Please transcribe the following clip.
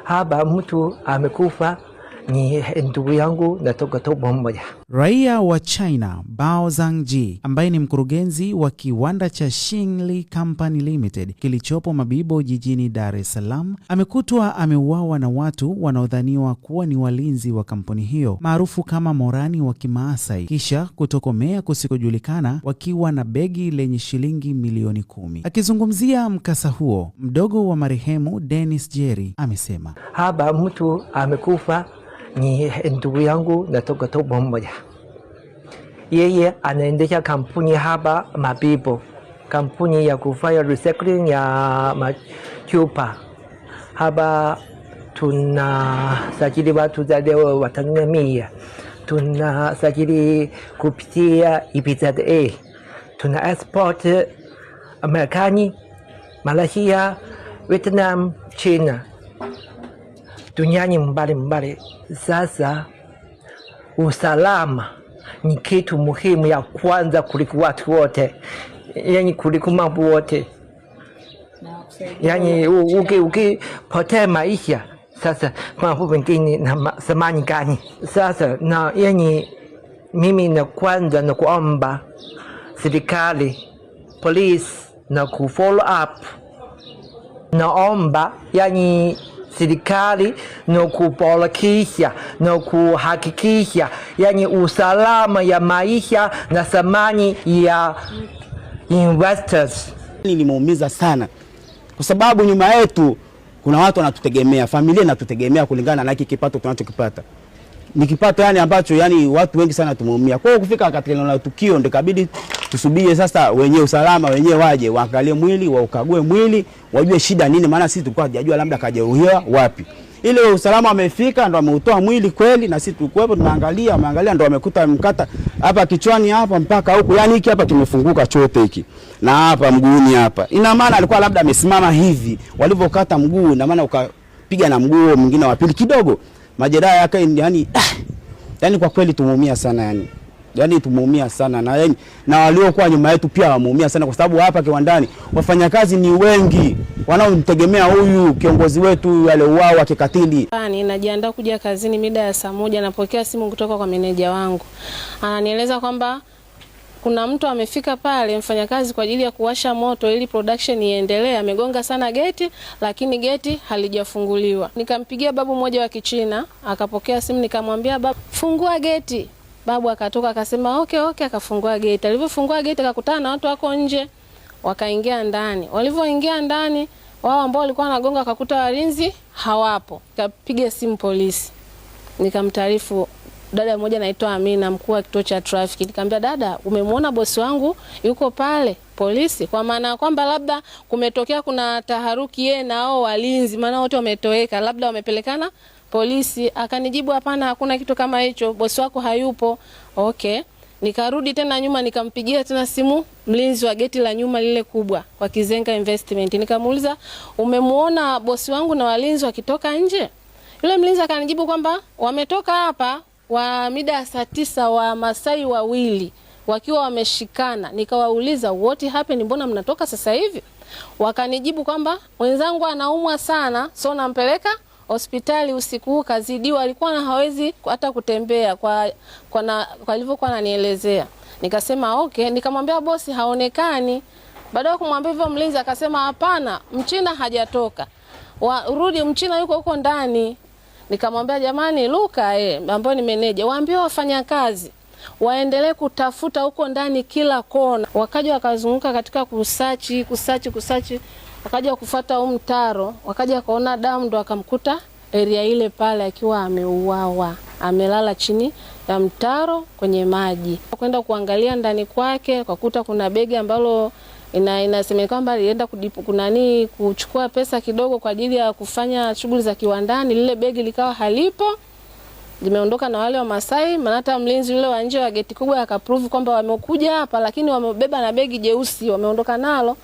haba mtu amekufa ni ndugu yangu natoka tumbo moja. Raia wa China Bao Zhangji ambaye ni mkurugenzi wa kiwanda cha Xingli Company Limited kilichopo Mabibo jijini Dar es Salaam amekutwa ameuawa na watu wanaodhaniwa kuwa ni walinzi wa kampuni hiyo maarufu kama Morani wa Kimaasai, kisha kutokomea kusikojulikana wakiwa na begi lenye shilingi milioni 10. Akizungumzia mkasa huo, mdogo wa marehemu Dennis Jerry amesema, haba mtu amekufa ni ndugu yangu natoka tumbo moja. Yeye anaendesha kampuni hapa Mabibo, kampuni ya kufanya recycling ya machupa. Hapa tunasajili watu zaidi wa Tanzania, tunasajili kupitia EPZA, tuna export Marekani, Malaysia, Vietnam, China, duniani mbali. Sasa usalama ni kitu muhimu ya kwanza kuliko watu wote, yani kuliko mambo wote. Yani ukipotea maisha, sasa mambo mengine na samani gani? Sasa na yani mimi na kwanza na kuomba serikali, police na kufollow up, naomba yani serikali na kubolekisha na kuhakikisha yani usalama ya maisha na samani ya investors. Nilimeumiza sana kwa sababu nyuma yetu kuna watu wanatutegemea, familia inatutegemea kulingana na kipato tunachokipata. Ni kipato yani ambacho yani watu wengi sana tumeumia. Kwa hiyo kufika katika eneo la tukio ndio kabidi tusubie sasa wenyewe usalama wenyewe waje waangalie mwili, waukague mwili, wajue shida nini, maana sisi tulikuwa hajajua labda kajeruhiwa wapi. Ile usalama wamefika ndio ameutoa mwili kweli, na sisi tulikuwa hapo tunaangalia, wameangalia ndio wamekuta mkata hapa kichwani hapa mpaka huku, yani hiki hapa kimefunguka chote hiki. Na hapa mguuni hapa. Ina maana alikuwa labda amesimama hivi, walivokata mguu na maana ukapiga na mguu mwingine wa pili kidogo. Majeraha yake yani kwa kweli tumeumia sana yani tumeumia sana na waliokuwa nyuma yetu pia wameumia sana, kwa sababu hapa kiwandani wafanyakazi ni wengi wanaomtegemea huyu kiongozi wetu aliyeuawa kikatili. Najiandaa kuja kazini mida ya saa 1, napokea simu kutoka kwa meneja wangu. Ananieleza kwamba kuna mtu amefika pale mfanyakazi kwa ajili ya kuwasha moto ili production iendelee, amegonga sana geti lakini geti halijafunguliwa. Nikampigia babu mmoja wa Kichina, akapokea simu, nikamwambia babu, fungua geti. Babu akatoka akasema okay, akafungua geti. Alivyofungua geti akakutana na watu wako nje, wakaingia ndani. Walivyoingia ndani, wao ambao walikuwa wanagonga wakakuta walinzi hawapo. Nikapiga simu polisi. Nikamtaarifu dada mmoja anaitwa Amina, mkuu wa kituo cha traffic. Nikamwambia, dada, umemwona bosi wangu yuko pale polisi? Kwa maana kwamba labda kumetokea kuna taharuki yeye na hao walinzi, maana wote wametoweka, labda wamepelekana polisi. Akanijibu, hapana, hakuna kitu kama hicho, bosi wako hayupo. Okay. Nikarudi tena nyuma, nikampigia tena simu mlinzi wa geti la nyuma lile kubwa kwa Kizenga Investment. Nikamuuliza, umemuona bosi wangu na walinzi wakitoka nje? Yule mlinzi akanijibu kwamba wametoka hapa wa mida ya saa 9 wa Masai wawili wakiwa wameshikana. Nikawauliza, what happened, mbona mnatoka sasa hivi? Wakanijibu kwamba wenzangu anaumwa sana, so nampeleka hospitali usiku, kazidiwa, alikuwa na hawezi hata kutembea kwa alivyokuwa ananielezea. Nikasema okay, nikamwambia bosi haonekani. Baada ya kumwambia hivyo mlinzi akasema, hapana, Mchina hajatoka, rudi, Mchina yuko huko ndani. Nikamwambia, jamani, Luka ambao ni meneja, waambie wafanyakazi waendelee kutafuta huko ndani kila kona. Wakaja wakazunguka katika kusachi, wakaja kufuata mtaro, wakaja kaona damu, ndo akamkuta area ile pale akiwa ameuawa, amelala chini ya mtaro kwenye maji. Kwenda kuangalia ndani kwake, kukuta kuna begi ambalo inasemekana kwamba alienda kuchukua pesa kidogo kwa ajili ya kufanya shughuli za kiwandani. Lile begi likawa halipo, limeondoka na wale wa Masai. Maana hata mlinzi yule wa nje wa geti kubwa akaprove kwamba wamekuja hapa, lakini wamebeba na begi jeusi, wameondoka nalo.